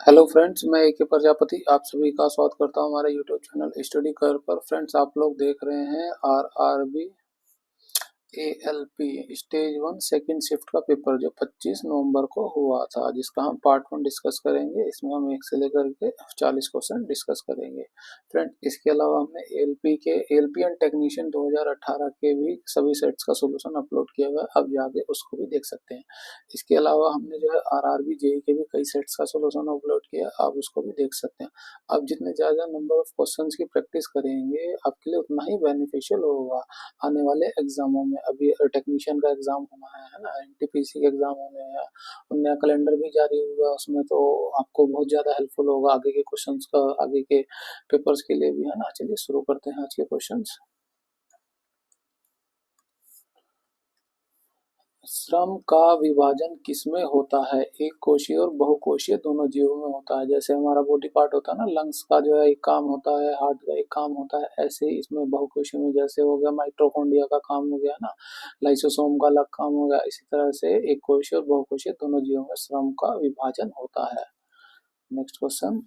Hello friends, मैं ए के प्रजापति आप सभी का स्वागत करता हूं हमारे यूट्यूब चैनल स्टडी कर पर। फ्रेंड्स, आप लोग देख रहे हैं RRB ALP stage 1 second shift का पेपर जो 25 नवंबर को हुआ था, जिसका हम पार्ट 1 डिस्कस करेंगे। इसमें हम 1 से लेकर के 40 क्वेश्चन डिस्कस करेंगे। फ्रेंड, इसके अलावा हमने एएलपी एंड टेक्नीशियन 2018 के भी सभी सेट्स का सोल्यूशन अपलोड किया हुआ है, अब जाके उसको भी देख सकते हैं। इसके अलावा हमने जो है आरआरबी जेई के भी कई सेट्स का सोल्यूशन अपलोड किया, आप उसको भी देख सकते हैं। आप जितने ज़्यादा नंबर ऑफ क्वेश्चंस की प्रैक्टिस करेंगे, आपके लिए उतना ही बेनिफिशियल होगा आने वाले एग्जामों में। अभी टेक्नीशियन का एग्जाम होना है ना, एनटीपीसी के एग्जाम होने हैं, और नया कैलेंडर भी जारी हुआ है, उसमें तो आपको बहुत ज़्यादा हेल्पफुल होगा आगे के क्वेश्चंस का, आगे के पेपर्स के लिए भी, है ना। चलिए शुरू करते हैं आज के क्वेश्चंस। श्रम का विभाजन किसमें होता है? एक कोशीय और बहुकोशीय दोनों जीवों में होता है। जैसे हमारा बॉडी पार्ट होता है ना, लंग्स का जो है एक काम होता है, हार्ट का एक काम होता है, ऐसे ही इसमें बहुकोशीय में जैसे हो गया माइटोकॉन्ड्रिया का काम हो गया ना, लाइसोसोम का अलग काम हो गया, इसी तरह से एक कोशीय और बहुकोशीय दोनों जीवों में श्रम का विभाजन होता है। नेक्स्ट क्वेश्चन,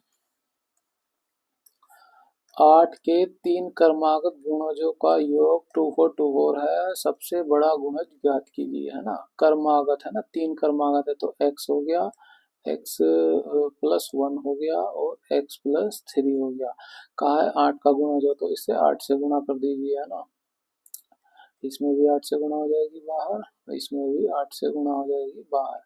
8 के 3 क्रमागत गुणजों का योग 2424 है, सबसे बड़ा गुणज ज्ञात कीजिए, है ना। क्रमागत है ना, 3 क्रमागत है तो x हो गया, x प्लस 1 हो गया, और x प्लस 3 हो गया। कहा है 8 का गुणज हो तो इसे 8 से गुणा कर दीजिए, है ना। इसमें भी 8 से गुणा हो जाएगी बाहर, इसमें भी 8 से गुणा हो जाएगी बाहर।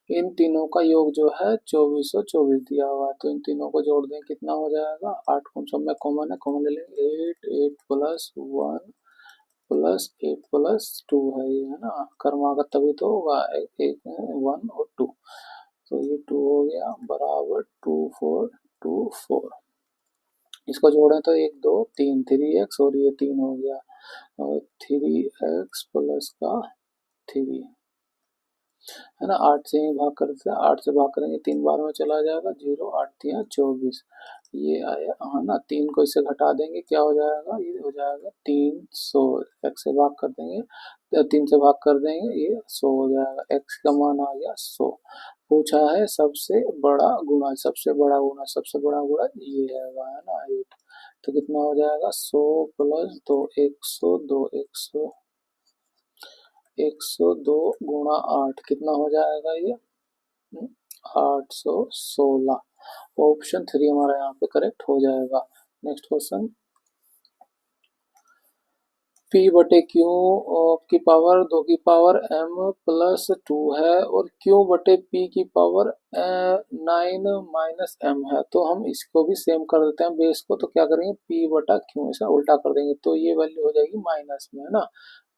इन तीनों का योग जो है 2424 दिया हुआ है, तो इन तीनों को जोड़ दें कितना हो जाएगा। 8 को सब में कॉमन है, कॉमन ले लेंगे। 8 प्लस 1 प्लस 8 प्लस 2 है ये, है ना। कर्मागत तभी तो होगा, एक 1 और 2, तो ये 2 हो गया बराबर 2424। इसको जोड़ें तो 1 2 3 3x, और ये 3 हो गया, और 3x प्लस का 3, है ना। 8 से ही भाग करते हैं, 8 से भाग करेंगे 3 बार में चला जाएगा, 0 8 3 24, ये आया, है ना। 3 को इससे घटा देंगे, क्या हो जाएगा, ये हो जाएगा 300। x से भाग कर देंगे, 3 से भाग कर देंगे, ये 100 हो जाएगा। x का मान आ गया 100। पूछा है सबसे बड़ा गुणा, सबसे बड़ा गुणा, सबसे बड़ा गुणा ये है ना 8, तो कितना हो जाएगा 100 प्लस 2, 102, 102 गुणा 8 कितना हो जाएगा ये, 816। ऑप्शन 3 हमारा यहाँ पे करेक्ट हो जाएगा। नेक्स्ट क्वेश्चन, p बटे क्यू की पावर 2 की पावर m प्लस 2 है, और q बटे p की पावर 9 माइनस m है, तो हम इसको भी सेम कर देते हैं बेस को। तो क्या करेंगे, p बटा q ऐसा उल्टा कर देंगे, तो ये वैल्यू हो जाएगी माइनस में, है ना,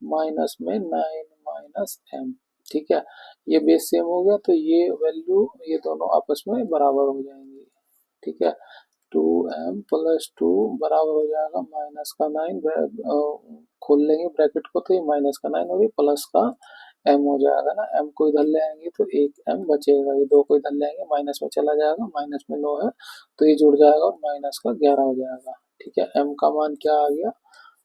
माइनस में 9 माइनस m। ठीक है, ये बेस सेम हो गया, तो ये वैल्यू ये दोनों आपस में बराबर हो जाएंगी। ठीक है, 2m प्लस 2 बराबर हो जाएगा माइनस का 9, खोल लेंगे ब्रैकेट को, तो ये माइनस का 9 होगी, प्लस का m हो जाएगा ना। m को इधर ले आएंगे तो एक m बचेगा, ये 2 को इधर ले आएंगे, माइनस में चला जाएगा, माइनस में 9 है तो ये जुड़ जाएगा, और माइनस का 11 हो जाएगा। ठीक है, m का मान क्या आ गया,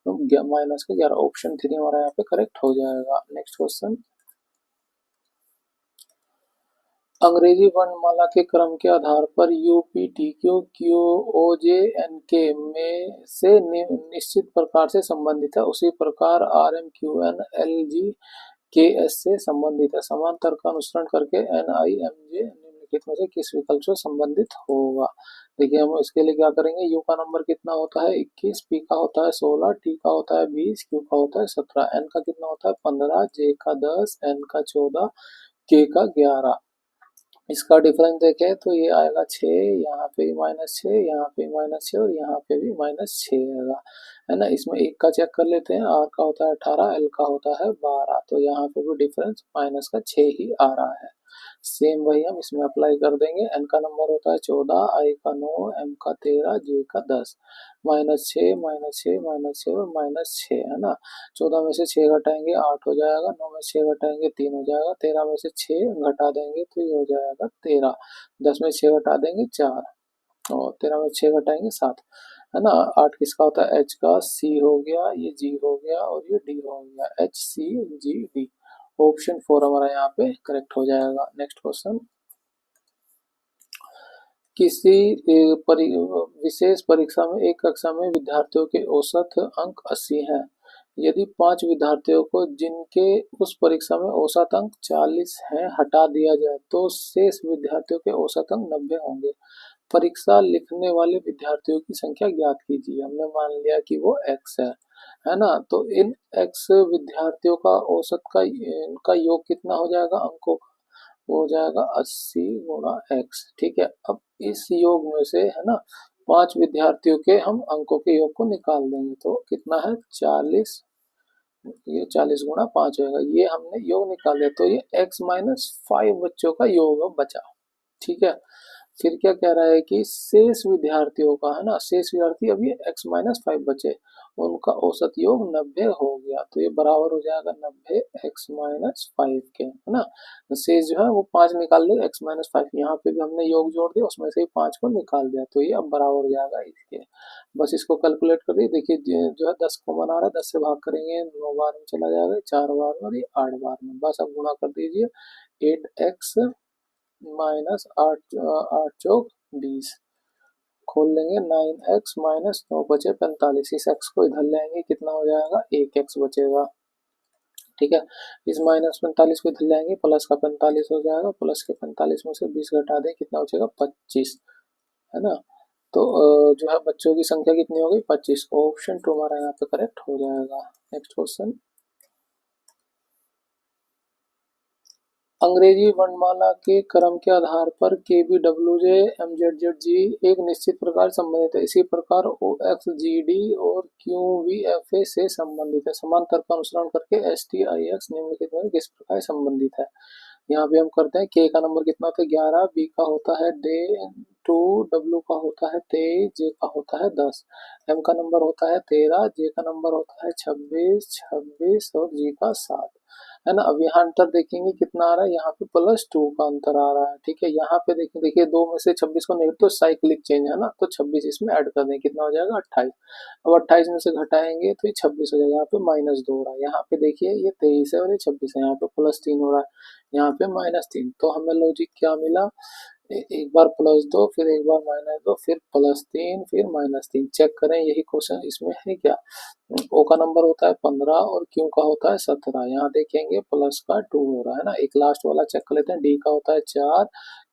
तो माइनस का 11। ऑप्शन 3 हमारा यहाँ पे करेक्ट हो जाएगा। नेक्स्ट क्वेश्चन, अंग्रेजी वर्णमाला के क्रम के आधार पर UP TQ Q O J N K में से निश्चित प्रकार से संबंधित है, उसी प्रकार R M Q N L G K S से संबंधित है। समांतर का अनुसरण करके एन आई एम जे निम्नलिखित में से किस विकल्प से संबंधित होगा। देखिए, हम इसके लिए क्या करेंगे, यू का नंबर कितना होता है 21, पी का होता है 16, टी का होता है 20, क्यू का होता है 17, एन का कितना होता है 15, जे का 10, एन का 14, के का 11। इसका डिफरेंस देखें तो ये आएगा 6, यहाँ पे भी -6, यहाँ पे -6, और यहाँ पे भी -6 आएगा, है ना। इसमें एक का चेक कर लेते हैं, आर का होता है 18, एल का होता है 12, तो यहाँ पे भी डिफरेंस माइनस का 6 ही आ रहा है। सेम वही हम इसमें अप्लाई कर देंगे। एन का नंबर होता है 14, आई का 9, एम का 13, जे का 10, -6 -6 -6 और -6, है ना। 14 में से 6 घटाएंगे 8 हो जाएगा, 9 में से 6 घटाएंगे 3 हो जाएगा, 13 में से 6 घटा देंगे तो ये हो जाएगा 13, 10 में 6 घटा देंगे 4, और 13 में 6 घटाएंगे 7, है ना। 8 किसका होता है, एच का, सी हो गया, ये जी हो गया, और ये डी हो गया, H C G D. Option 4 हमारा यहाँ पे करेक्ट हो जाएगा। नेक्स्ट क्वेश्चन, किसी विशेष परीक्षा में एक कक्षा में विद्यार्थियों के औसत अंक 80 हैं। यदि 5 विद्यार्थियों को जिनके उस परीक्षा में औसत अंक 40 हैं हटा दिया जाए तो शेष विद्यार्थियों के औसत अंक 90 होंगे। परीक्षा लिखने वाले विद्यार्थियों की संख्या ज्ञात कीजिए। हमने मान लिया कि वो x है ना। तो इन x विद्यार्थियों का औसत का इनका योग कितना हो जाएगा अंकों का, वो हो जाएगा 80 गुणा x। ठीक है, अब इस योग में से है ना 5 विद्यार्थियों के हम अंकों के योग को निकाल देंगे तो कितना है 40, ये 40 गुणा 5 होगा। ये हमने योग निकाल दिया तो ये x माइनस 5 बच्चों का योग बचा। ठीक है, फिर क्या कह रहा है कि शेष विद्यार्थियों का है ना, शेष विद्यार्थी अभी x माइनस 5 बचे, उनका औसत योग 90 हो गया तो ये बराबर हो जाएगा 90 x माइनस 5 के, है ना। शेष जो है वो 5 निकाल ले x माइनस 5, यहाँ पे भी हमने योग जोड़ दिया उसमें से ही 5 को निकाल दिया तो ये अब बराबर हो जाएगा इसके। बस इसको कैलकुलेट कर दिए, देखिए जो है 10 को बना रहा है, 10 से भाग करेंगे 9 बार में चला जाएगा, 4 बार में और ये 8 बार में। बस अब गुणा कर दीजिए 8x माइनस 8 8 चौक 20, खोल लेंगे 9x माइनस 9 बचे 45, इस x को इधर लाएंगे कितना हो जाएगा 1x बचेगा। ठीक है, इस माइनस 45 को इधर लाएंगे प्लस का 45 हो जाएगा, प्लस के 45 में से 20 घटा दें कितना बचेगा 25, है ना। तो जो है बच्चों की संख्या कितनी हो गई 25, ऑप्शन 2 हमारा यहाँ पे करेक्ट हो जाएगा। नेक्स्ट क्वेश्चन, अंग्रेजी वर्णमाला के क्रम के आधार पर के B W J M Z Z G एक निश्चित प्रकार संबंधित है, इसी प्रकार ओ एक्स जी डी और क्यू वी एफ ए से संबंधित है। समान तर्क का अनुसरण करके एस टी आई एक्स निम्नलिखित में किस प्रकार संबंधित है। यहाँ पे हम करते हैं के का नंबर कितना होता है 11, बी का होता है डे 2, डब्ल्यू का होता है 23, जे का होता है 10, एम का नंबर होता है 13, जे का नंबर होता है 26, 26 और जी का 7, है ना। अब यहाँ अंतर देखेंगे कितना आ रहा है, यहाँ पे +2 का अंतर आ रहा है। ठीक है, यहाँ पे देखिए देखिए 2 में से 26 को नेगेटिव तो साइक्लिक चेंज है ना, तो 26 इसमें ऐड कर दें कितना हो जाएगा 28। अब 28 में से घटाएंगे तो ये 26 हो जाएगा, यहाँ पे -2 हो रहा है, यहाँ पे देखिए ये 23 है और ये 26 है, यहाँ पे +3 हो रहा है, यहाँ पे -3। तो हमें लॉजिक क्या मिला, एक बार +2 फिर एक बार -2 फिर +3 फिर -3। चेक करें यही क्वेश्चन इसमें है क्या। ओ का नंबर होता है 15 और क्यू का होता है 17, यहाँ देखेंगे प्लस का 2 हो रहा है ना। एक लास्ट वाला चेक कर लेते हैं, डी का होता है 4,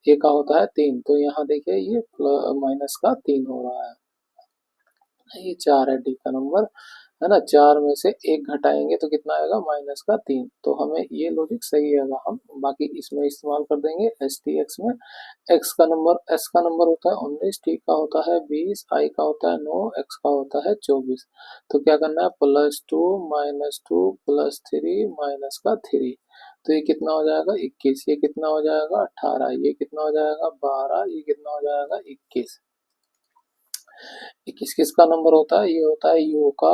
ए का होता है 3, तो यहाँ देखिए ये माइनस का 3 हो रहा है, ये 4 है डी का नंबर, है ना। 4 में से एक घटाएंगे तो कितना आएगा -3, तो हमें ये लॉजिक सही आएगा, हम बाकी इसमें इस्तेमाल कर देंगे एस टी एक्स में। एक्स का नंबर, एस का नंबर होता है 19, टी का होता है 20, आई का होता है 9, एक्स का होता है 24। तो क्या करना है +2 -2 +3 माइनस का 3, तो ये कितना हो जाएगा 21, ये कितना हो जाएगा 18, ये कितना हो जाएगा 12, ये कितना हो जाएगा 21। 21 किसका नंबर होता है, ये होता है यू का,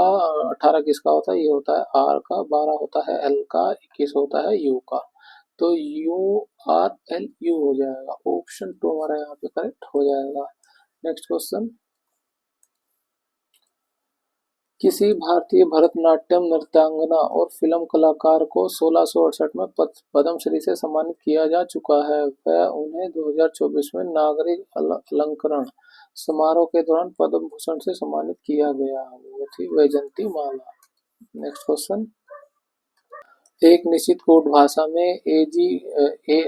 18 किसका होता है, ये होता है आर का, 12 होता है एल का, 21 होता है यू का, तो यू आर एल यू हो जाएगा। ऑप्शन 2 हमारा यहाँ पे करेक्ट हो जाएगा। नेक्स्ट क्वेश्चन, किसी भारतीय भरतनाट्यम नृत्यांगना और फिल्म कलाकार को 1668 में पद्मश्री से सम्मानित किया जा चुका है, वह उन्हें 2024 में नागरिक अलंकरण समारोह के दौरान पद्म भूषण से सम्मानित किया गया, वो थी वैजंती माला। नेक्स्ट क्वेश्चन, एक निश्चित कोड भाषा में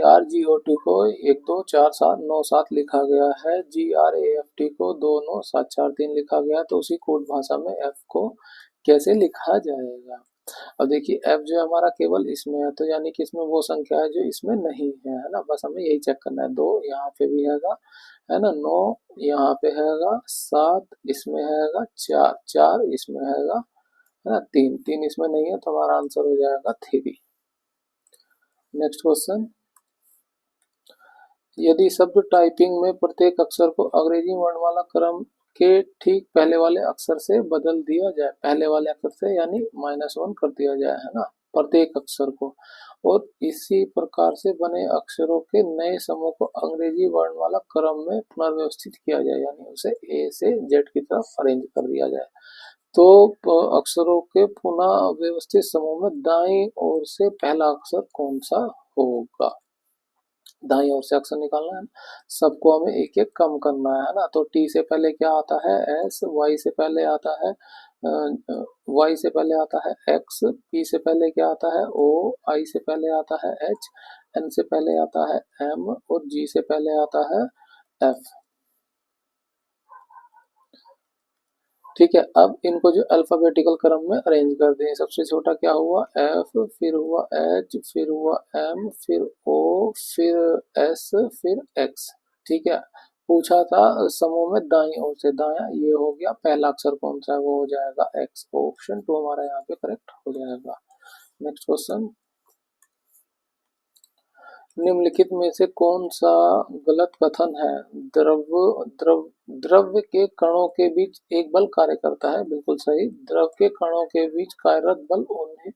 ARGOT को 124797 लिखा गया है, GRAFT को 29743 लिखा गया, तो उसी कोड भाषा में F को कैसे लिखा जाएगा। अब देखिए F जो है हमारा केवल इसमें है, तो यानी कि इसमें वो संख्या है जो इसमें नहीं है ना, बस हमें यही चेक करना है। 2 यहाँ पे भी है ना, 9 यहाँ पे हैगा, 7 इसमें हैगा, 4 इसमें हैगा, है ना, 3 इसमें नहीं है, तो हमारा आंसर हो जाएगा 3। नेक्स्ट क्वेश्चन, यदि शब्द टाइपिंग में प्रत्येक अक्षर को अंग्रेजी वर्णमाला क्रम के ठीक पहले वाले अक्षर से बदल दिया जाए, पहले वाले अक्षर से यानी -1 कर दिया जाए, है ना, प्रत्येक अक्षर को, और इसी प्रकार से बने अक्षरों के नए समूह को अंग्रेजी वर्णमाला क्रम में पुनर्व्यवस्थित किया जाए, यानी उसे ए से जेड की तरफ अरेंज कर दिया जाए, तो अक्षरों के पुनः व्यवस्थित समूह में दाईं ओर से पहला अक्षर कौन सा होगा। दाईं ओर से अक्सर निकालना है, सबको हमें एक एक कम करना है ना। तो टी से पहले क्या आता है एस, वाई से पहले आता है वाई से पहले आता है एक्स, पी से पहले क्या आता है ओ, आई से पहले आता है एच, एन से पहले आता है एम और जी से पहले आता है एफ। ठीक है, अब इनको जो अल्फाबेटिकल क्रम में अरेंज कर दें। सबसे छोटा क्या हुआ एफ, फिर हुआ एच, फिर हुआ एम, फिर ओ, फिर एस, फिर एक्स। ठीक है, पूछा था समूह में दाईं ओर से दायां, ये हो गया पहला अक्षर कौन सा है, वो हो जाएगा एक्स। ऑप्शन टू हमारा यहाँ पे करेक्ट हो जाएगा। नेक्स्ट क्वेश्चन, निम्नलिखित में से कौन सा गलत कथन है। द्रव्य के कणों के बीच एक बल कार्य करता है, बिल्कुल सही। द्रव के कणों के बीच कार्यरत बल उन्हें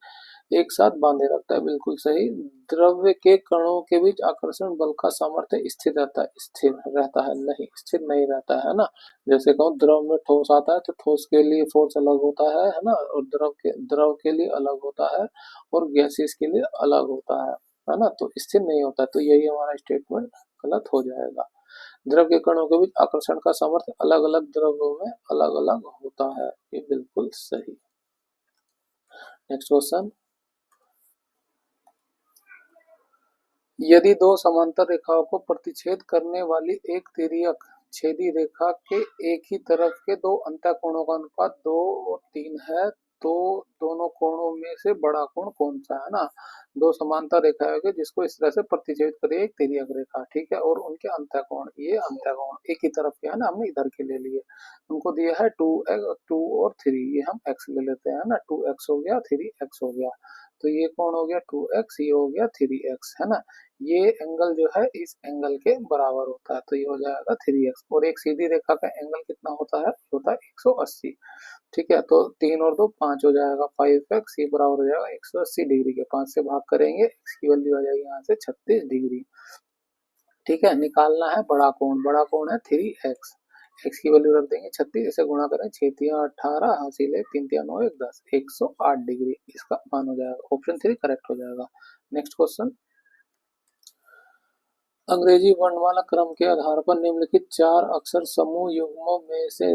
एक साथ बांधे रखता है, बिल्कुल सही। द्रव्य के कणों के बीच आकर्षण बल का सामर्थ्य स्थिर रहता है, स्थिर रहता है नहीं, स्थिर नहीं रहता है ना। जैसे कहूँ द्रव में ठोस आता है तो ठोस के लिए फोर्स अलग होता है ना, और द्रव के लिए अलग होता है, और गैसेस के लिए अलग होता है ना। तो स्थिर नहीं होता, तो यही हमारा स्टेटमेंट गलत हो जाएगा। द्रव के कणों के बीच आकर्षण का सामर्थ्य अलग अलग द्रव्यों में अलग अलग होता है, ये बिल्कुल सही। नेक्स्ट क्वेश्चन, यदि दो समांतर रेखाओं को प्रतिच्छेद करने वाली एक तिर्यक छेदी रेखा के एक ही तरफ के दो अंतःकोणों का अनुपात 2 और 3 है, तो दोनों कोणों में से बड़ा कोण कौन सा है ना। दो समांतर रेखाएं होगी जिसको इस तरह से प्रतिच्छेद करिए एक तिर्यक रेखा, ठीक है, और उनके अंतःकोण, ये अंतःकोण एक ही तरफ के है ना, हमने इधर के ले लिए। उनको दिया है 2 और 3, ये हम x ले लेते हैं ना, 2x हो गया 3x हो गया। तो ये कौन हो गया 2x, ये हो गया 3x है ना। ये एंगल जो है इस एंगल के बराबर होता है, तो ये हो जाएगा 3x। और एक सीधी रेखा का एंगल कितना होता है, होता है 180। ठीक है, तो 3 और 2 5 हो जाएगा, 5x, ये बराबर हो जाएगा 180 डिग्री के। 5 से भाग करेंगे, x की वैल्यू आ जाएगी यहाँ से 36 डिग्री। ठीक है, निकालना है बड़ा कोण, बड़ा कोण है 3x। x की वैल्यू रख देंगे 36, इसे गुणा करें 6 तिया 18, हासिल है 3 तिया 9 1 10, 108 डिग्री इसका मान हो जाएगा। ऑप्शन 3 करेक्ट हो जाएगा। नेक्स्ट क्वेश्चन, अंग्रेजी वर्णमाला क्रम के आधार पर निम्नलिखित चार अक्षर समूह युग्मों में से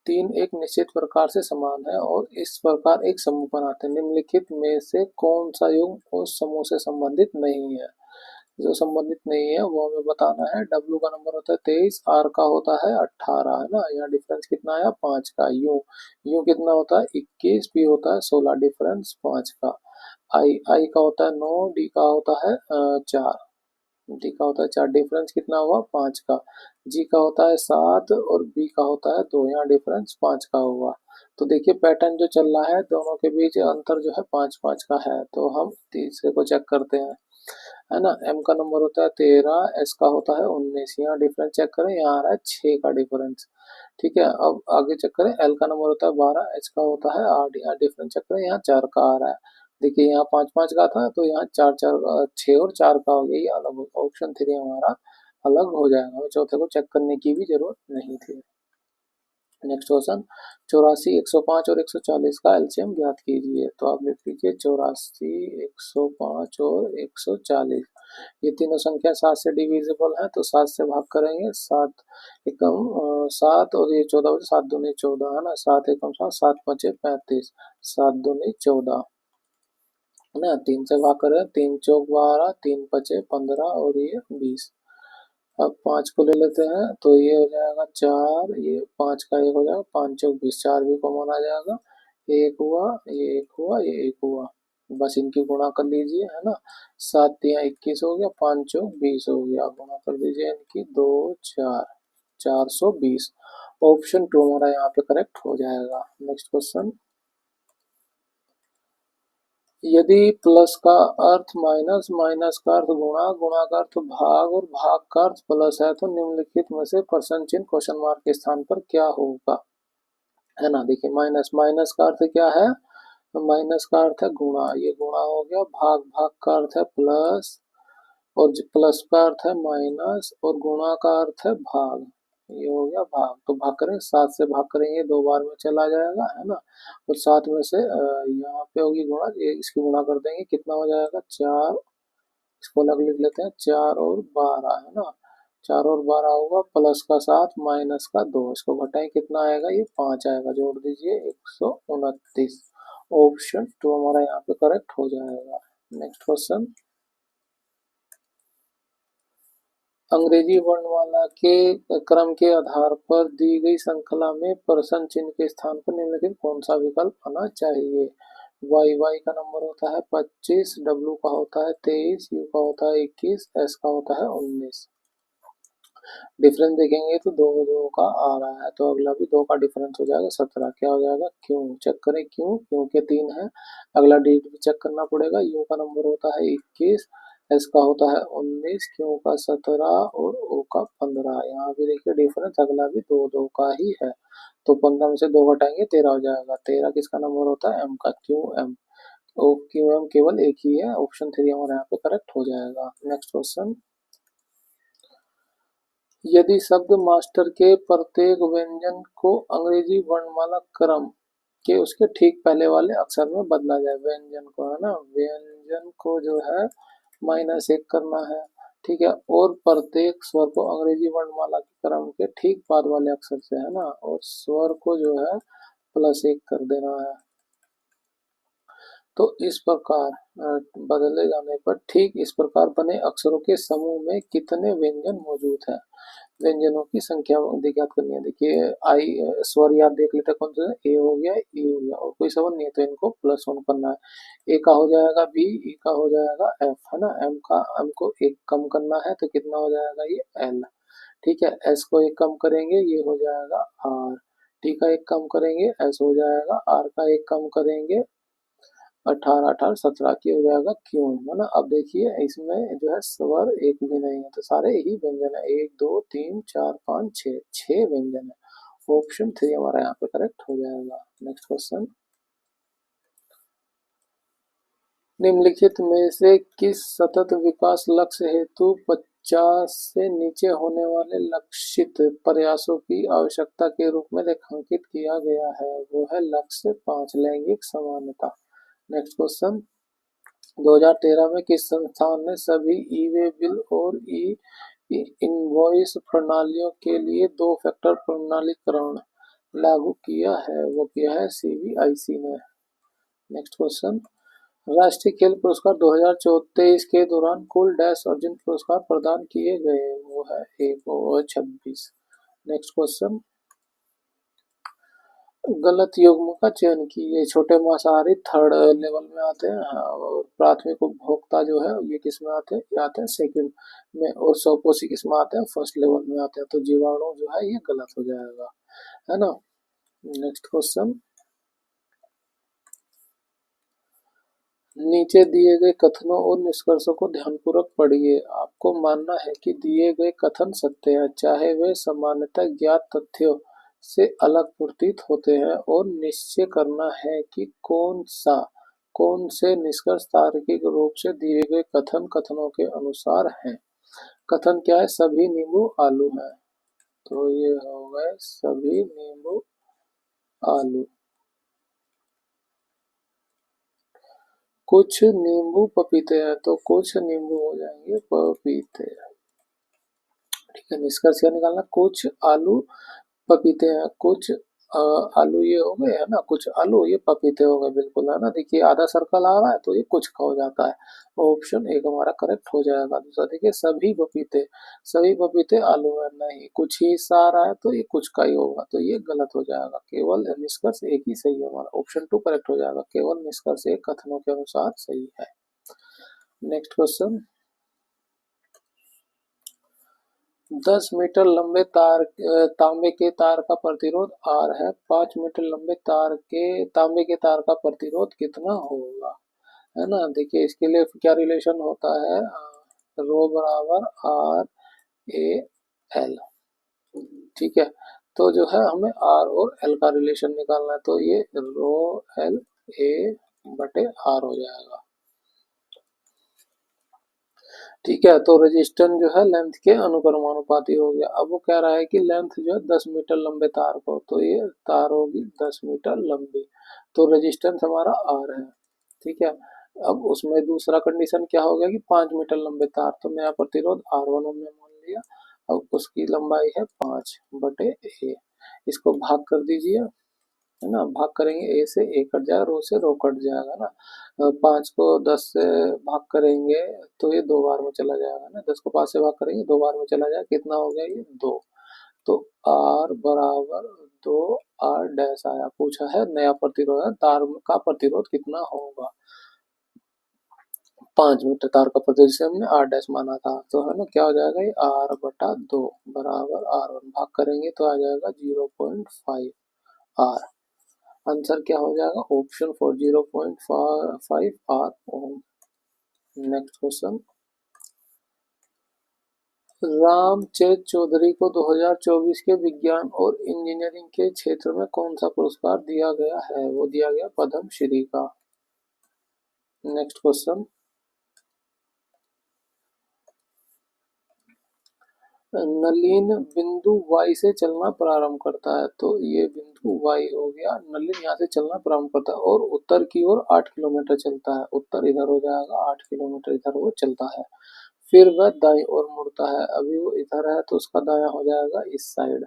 तीन एक निश्चित प्रकार से समान है और इस प्रकार एक समूह बनाते हैं। निम्नलिखित में से कौन सा युग्म उस समूह से संबंधित नहीं है। जो संबंधित नहीं है वो हमें बताना है। डब्ल्यू का नंबर होता है 23, आर का होता है 18 है ना, यहाँ डिफरेंस कितना आया 5 का। यू यू कितना होता है 21, पी होता है 16, डिफरेंस 5 का। आई आई का होता है 9, डी का होता है 4, डी का होता है 4, डिफरेंस कितना हुआ 5 का। जी का होता है 7 और बी का होता है 2, यहाँ डिफरेंस 5 का हुआ। तो देखिए पैटर्न जो चल रहा है दोनों के बीच अंतर जो है 5 5 का है। तो हम तीसरे को चेक करते हैं, है ना। एम का नंबर होता है 13, एस का होता है 19, यहाँ डिफरेंस चेक करें, यहाँ आ रहा है 6 का डिफरेंस। ठीक है, अब आगे चेक करें, एल का नंबर होता है 12, एच का होता है 8, यहाँ डिफरेंस चेक करें, यहाँ 4 का आ रहा है। देखिए यहाँ 5 5 का था तो यहाँ 4 4 6 और 4 का हो गया, ये अलग होगा। ऑप्शन 3 हमारा अलग हो जाएगा, हमें चौथे को चेक करने की भी जरूरत नहीं थी। नेक्स्ट क्वेश्चन, 84, 105 और 140 का एलसीएम ज्ञात कीजिए। तो आप लिख लीजिए 84, 105 और 140। ये तीनों संख्या 7 से डिविजिबल है, तो 7 से भाग करेंगे, 7 एकम 7 और ये 14 बचे, 7 दूनी 14 है ना, 7 एकम 7, 7 पचे 35, 7 दूनी 14 है ना। 3 से भाग करें, 3 चौक 12, 3 पचे 15 और ये 20। अब 5 को ले लेते हैं तो ये हो जाएगा 4, ये 5 का 1 हो जाएगा, 5 चौक 20, 4 भी कॉमन आ जाएगा। एक हुआ, ये एक हुआ, ये एक हुआ, बस इनकी गुणा कर लीजिए, है ना। 7 तिया 21 हो गया, 5 चौक 20 हो गया, गुणा कर दीजिए इनकी, 2 4, 420। ऑप्शन 2 हमारा यहाँ पे करेक्ट हो जाएगा। नेक्स्ट क्वेश्चन, यदि प्लस का अर्थ माइनस, माइनस का अर्थ गुणा, गुणा का अर्थ भाग और भाग का अर्थ प्लस है, तो निम्नलिखित में से प्रश्न चिन्ह क्वेश्चन मार्क के स्थान पर क्या होगा, है ना। देखिए माइनस, माइनस का अर्थ क्या है, माइनस का अर्थ है गुणा, ये गुणा हो गया। भाग, भाग का अर्थ है प्लस, और प्लस का अर्थ है माइनस, और गुणा का अर्थ है भाग, ये हो गया भाग। तो भाग करें, 7 से भाग करेंगे 2 बार में चला जाएगा, है ना। और 7 में से यहाँ पे होगी गुणा, ये इसकी गुणा कर देंगे, कितना हो जाएगा 4, इसको अलग लिख लेते हैं, 4 और 12 है ना, 4 और 12 होगा, प्लस का 7 माइनस का 2, इसको घटाएं कितना आएगा, ये 5 आएगा, जोड़ दीजिए 129। ऑप्शन 2 हमारा यहाँ पे करेक्ट हो जाएगा। नेक्स्ट क्वेश्चन, अंग्रेजी वर्णमाला के क्रम के आधार पर दी गई श्रृंखला में प्रश्न चिन्ह के स्थान पर निम्नलिखित कौन सा विकल्प आना चाहिए। वाई का नंबर होता है 25, डब्ल्यू का होता है 23, यू का होता है 21, एस का होता है 19। डिफरेंस देखेंगे तो दो दो का आ रहा है, तो अगला भी 2 का डिफरेंस हो जाएगा 17। क्या हो जाएगा, क्यों, चेक करें क्यों, क्यों के 3 है, अगला डिजिट भी चेक करना पड़ेगा। यू का नंबर होता है 21, एस का होता है 19, क्यू का 17 और ओ का 15। यहाँ भी देखिए डिफरेंस अगला भी 2 2 का ही है, तो 15 में से 2 घटाएंगे 13 हो जाएगा। 13 किसका नंबर होता है, एम का, Q M. O Q M केवल एक ही है, ऑप्शन 3 हमारे यहाँ पे करेक्ट हो जाएगा। नेक्स्ट क्वेश्चन, यदि शब्द मास्टर के प्रत्येक व्यंजन को अंग्रेजी वर्णमाला क्रम के उसके ठीक पहले वाले अक्षर में बदला जाए, व्यंजन को है ना, व्यंजन को जो है -1 करना है, ठीक है, और प्रत्येक स्वर को अंग्रेजी वर्णमाला के क्रम के ठीक बाद वाले अक्षर से है ना, और स्वर को जो है +1 कर देना है। तो इस प्रकार बदले जाने पर ठीक इस प्रकार बने अक्षरों के समूह में कितने व्यंजन मौजूद हैं। व्यंजनों की संख्या ज्ञात करनी है। देखिए आई स्वर याद देख लेते हैं, कौन सा, ए हो गया, ई हो गया, और कोई सवाल नहीं है तो इनको +1 करना है। ए का हो जाएगा बी, ई का हो जाएगा एफ, है ना, एम को 1 कम करना है तो कितना हो जाएगा, ये एल, ठीक है, एस को 1 कम करेंगे, ये हो जाएगा आर, टी का 1 कम करेंगे, एस हो जाएगा, आर का 1 कम करेंगे, 18 18 17 की हो जाएगा क्यों, है ना। अब देखिए इसमें जो है स्वर एक भी नहीं है, तो सारे ही व्यंजन है, 1 2 3 4 5 6, 6 व्यंजन है। ऑप्शन 3 हमारा यहाँ पे करेक्ट हो जाएगा। नेक्स्ट क्वेश्चन, निम्नलिखित में से किस सतत विकास लक्ष्य हेतु 50 से नीचे होने वाले लक्षित प्रयासों की आवश्यकता के रूप में रेखांकित किया गया है, वो है लक्ष्य 5, लैंगिक समानता। नेक्स्ट क्वेश्चन, 2013 में किस संस्थान ने सभी ई वे बिल और ई इनवॉइस प्रणालियों के लिए 2 फैक्टर प्रणालीकरण लागू किया है, वो किया है सीबीआईसी ने। नेक्स्ट क्वेश्चन, राष्ट्रीय खेल पुरस्कार 2023 के दौरान कुल डैश अर्जुन पुरस्कार प्रदान किए गए, वो है 1 और 26। नेक्स्ट क्वेश्चन, गलत युग्म का चयन कीजिए। छोटे मांसाहारी थर्ड लेवल में आते हैं, हाँ, और प्राथमिक उपभोक्ता जो है ये किस में आते हैं, ये आते हैं सेकंड में, और स्वपोषी किस में आते हैं, फर्स्ट लेवल में आते हैं, तो जीवाणु जो है ये गलत हो जाएगा, है ना। नेक्स्ट क्वेश्चन, नीचे दिए गए कथनों और निष्कर्षों को ध्यानपूर्वक पढ़िए। आपको मानना है कि दिए गए कथन सत्य हैं, चाहे वे सामान्यतः ज्ञात तथ्यों से अलग प्रतीत होते हैं, और निश्चय करना है कि कौन से निष्कर्ष तार्किक रूप से दिए गए कथनों के अनुसार हैं। कथन क्या है, सभी नींबू आलू हैं, तो ये हो गए सभी नींबू आलू। कुछ नींबू पपीते हैं, तो कुछ नींबू हो जाएंगे पपीते, ठीक है। निष्कर्ष क्या निकालना, कुछ आलू पपीते हैं, कुछ आलू ये हो गए है ना, कुछ आलू ये पपीते हो गए, बिल्कुल, है ना। देखिए आधा सर्कल आ रहा है तो ये कुछ का हो जाता है, ऑप्शन 1 हमारा करेक्ट हो जाएगा। दूसरा देखिए सभी पपीते आलू है, नहीं, कुछ ही हिस्सा आ रहा है तो ये कुछ का ही होगा, तो ये गलत हो जाएगा। केवल निष्कर्ष 1 ही सही है हमारा, ऑप्शन 2 करेक्ट हो जाएगा, केवल निष्कर्ष 1 कथनों के अनुसार सही है। नेक्स्ट क्वेश्चन, 10 मीटर लंबे तांबे के तार का प्रतिरोध R है, 5 मीटर लंबे तांबे के तार का प्रतिरोध कितना होगा, है ना। देखिए इसके लिए क्या रिलेशन होता है, रो बराबर R A L, ठीक है। तो जो है हमें R और L का रिलेशन निकालना है, तो ये रो L A बटे R हो जाएगा, ठीक है। तो रेजिस्टेंस जो है लेंथ के अनुक्रमानुपाती हो गया। अब वो कह रहा है कि लेंथ जो है 10 मीटर लंबे तार को, तो ये तार होगी 10 मीटर लंबी, तो रेजिस्टेंस हमारा R है, ठीक है। अब उसमें दूसरा कंडीशन क्या हो गया कि 5 मीटर लंबे तार, तो नया प्रतिरोध R1 हमने मान लिया। अब उसकी लंबाई है 5/A। इसको भाग कर दीजिए, है ना, भाग करेंगे, ए से ए कट जाएगा, रो से रो कट जाएगा ना। 5 को 10 से भाग करेंगे तो ये 2 बार में चला जाएगा ना, 10 को 5 से भाग करेंगे 2 बार में चला जाएगा, कितना हो गया ये 2। तो R बराबर 2R डैश आया। पूछा है नया प्रतिरोध है, तार का प्रतिरोध कितना होगा। 5 मीटर तार का प्रतिरोध जिसे हमने R डैश माना था, तो है ना, क्या हो जाएगा ये R/2 बराबर R1, भाग करेंगे तो आ जाएगा 0.5 R। आंसर क्या हो जाएगा, option four 0.5 R। Next question, Ramchet Chaudhary को 2024 के विज्ञान और इंजीनियरिंग के क्षेत्र में कौन सा पुरस्कार दिया गया है, वो दिया गया पद्म श्री का। नेक्स्ट क्वेश्चन, नलिन बिंदु Y से चलना प्रारंभ करता है, तो ये बिंदु Y हो गया, नलिन यहाँ से चलना प्रारंभ करता है और उत्तर की ओर 8 किलोमीटर चलता है, उत्तर इधर हो जाएगा, 8 किलोमीटर इधर वो चलता है। फिर वह दाईं ओर मुड़ता है, अभी वो इधर है तो उसका दायां हो जाएगा इस साइड,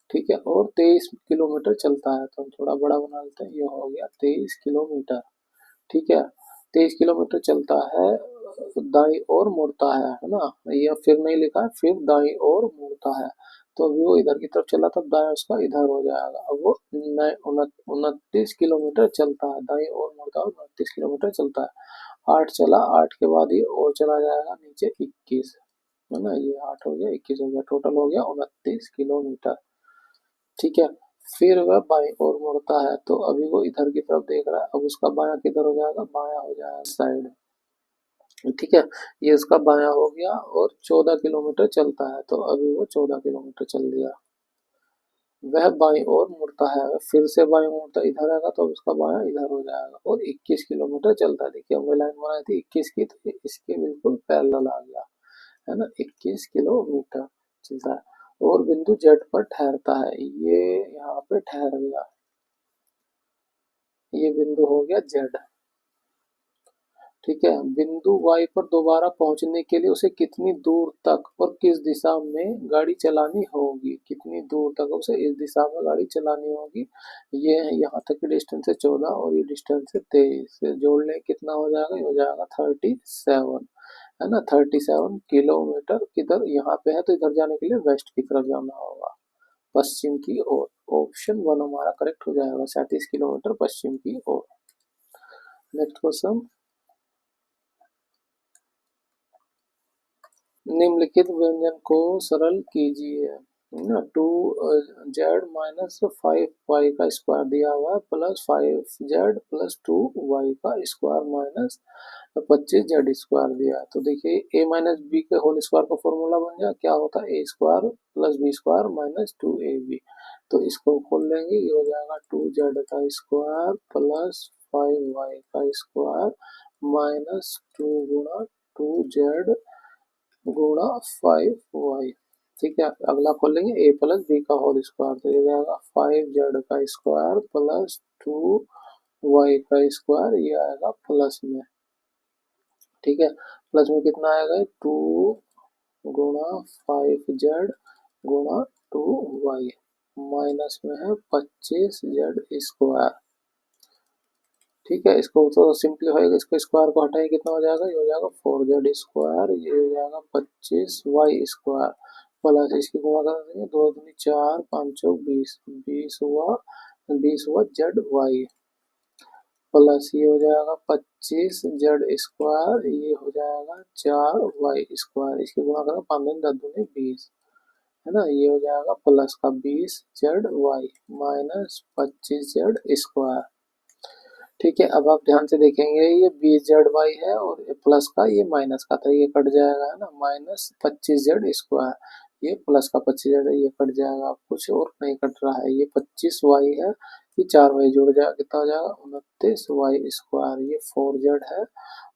ठीक है, और 23 किलोमीटर चलता है, तो हम थोड़ा बड़ा बना लेते हैं, ये हो गया 23 किलोमीटर, ठीक है। 23 किलोमीटर चलता है, दाईं ओर मुड़ता है ना, ये फिर नहीं लिखा है, फिर दाईं ओर मुड़ता है, तो अभी वो इधर की तरफ चला तब दायां उसका इधर हो जाएगा। अब वो 29 किलोमीटर चलता है, दाईं ओर मुड़ता है, 29 किलोमीटर चलता है। 8 चला, 8 के बाद ये और चला जाएगा नीचे 21, है ना, ये 8 हो गया, 21 हो गया, टोटल हो गया 29 किलोमीटर, ठीक है। फिर वह बाईं ओर मुड़ता है, तो अभी वो इधर की तरफ देख रहा है, अब उसका बायां किधर हो जाएगा, बायां हो जाएगा साइड, ठीक है। ये उसका बायां हो गया और 14 किलोमीटर चलता है, तो अभी वो 14 किलोमीटर चल दिया। वह बाईं ओर मुड़ता है, फिर से बाईं ओर मुड़ता इधर आएगा तो उसका बायां इधर हो जाएगा और 21 किलोमीटर चलता है। देखिए हमने लाइन बनाई थी 21 की, तो ये इसके बिल्कुल पैरेलल आ गया, है ना, 21 किलोमीटर चलता है और बिंदु जेड पर ठहरता है, ये यहाँ पे ठहर गया, ये बिंदु हो गया जेड, ठीक है। बिंदु वाई पर दोबारा पहुंचने के लिए उसे कितनी दूर तक और किस दिशा में गाड़ी चलानी होगी, कितनी दूर तक उसे इस दिशा में गाड़ी चलानी होगी। ये यहाँ तक की डिस्टेंस है 14 और ये डिस्टेंस है 23, जोड़ लें कितना हो जाएगा, ये हो जाएगा 37, है ना, 37 किलोमीटर। किधर यहाँ पे है तो इधर जाने के लिए वेस्ट की तरफ जाना होगा, पश्चिम की ओर। ऑप्शन 1 हमारा करेक्ट हो जाएगा, 37 किलोमीटर पश्चिम की ओर। नेक्स्ट क्वेश्चन, निम्नलिखित व्यंजन को सरल कीजिए, ना, 2z-5y का स्क्वायर दिया हुआ है प्लस 5z+2y का स्क्वायर माइनस 25z स्क्वायर दिया है। तो देखिए a माइनस बी के होल स्क्वायर का फॉर्मूला बन जाए, क्या होता है, a square plus B square minus 2ab। तो इसको खोल लेंगे, ये हो जाएगा 2z का स्क्वायर प्लस 5y का स्क्वायर माइनस 2 गुणा 2z गुणा 5y, ठीक है। अगला खोलेंगे a प्लस बी का होल स्क्वायर, तो ये जाएगा 5z का स्क्वायर प्लस 2y का स्क्वायर, ये आएगा प्लस में, ठीक है। प्लस में कितना आएगा, 2 गुणा 5z गुणा 2y, माइनस में है 25z स्क्वायर, ठीक है। इसको तो सिंपली होएगा, इसको स्क्वायर को हटाएंगे कितना हो जाएगा, ये हो जाएगा 4z स्क्वायर, ये हो जाएगा 25y स्क्वायर प्लस इसकी गुणा कर देंगे, 2 दूनी 4, 5 चौक 20, 20 हुआ z y प्लस ये हो जाएगा 25z स्क्वायर, ये हो जाएगा 4y स्क्वायर, इसकी गुणा करें 5 दूनी 10 दूनी 20, है ना, ये हो जाएगा प्लस का 20z y minus 25z square, ठीक है। अब आप ध्यान से देखेंगे ये 20z है और प्लस का ये माइनस का था, ये कट जाएगा, है ना, माइनस 25z स्क्वायर, ये प्लस का 25z है, ये कट जाएगा, अब कुछ और नहीं कट रहा है, ये 25y है, ये 4y जुड़ जाएगा, कितना हो जाएगा 29y स्क्वायर, ये 4z है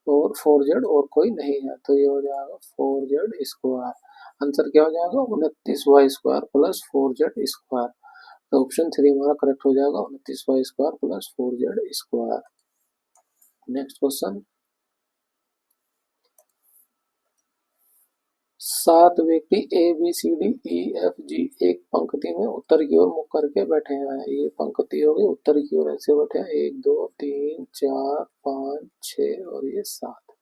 और 4z और कोई नहीं है, तो ये हो जाएगा 4z स्क्वायर। आंसर क्या हो जाएगा, 29y square plus 4z square, तो ऑप्शन 3 हमारा करेक्ट हो जाएगा, 29y square plus 4z square. Next question, सात व्यक्ति A B C D E F G एक पंक्ति में उत्तर की ओर मुख करके बैठे हैं। ये पंक्ति हो गई, उत्तर की ओर ऐसे बैठे हैं, 1 2 3 4 5 6 और ये 7।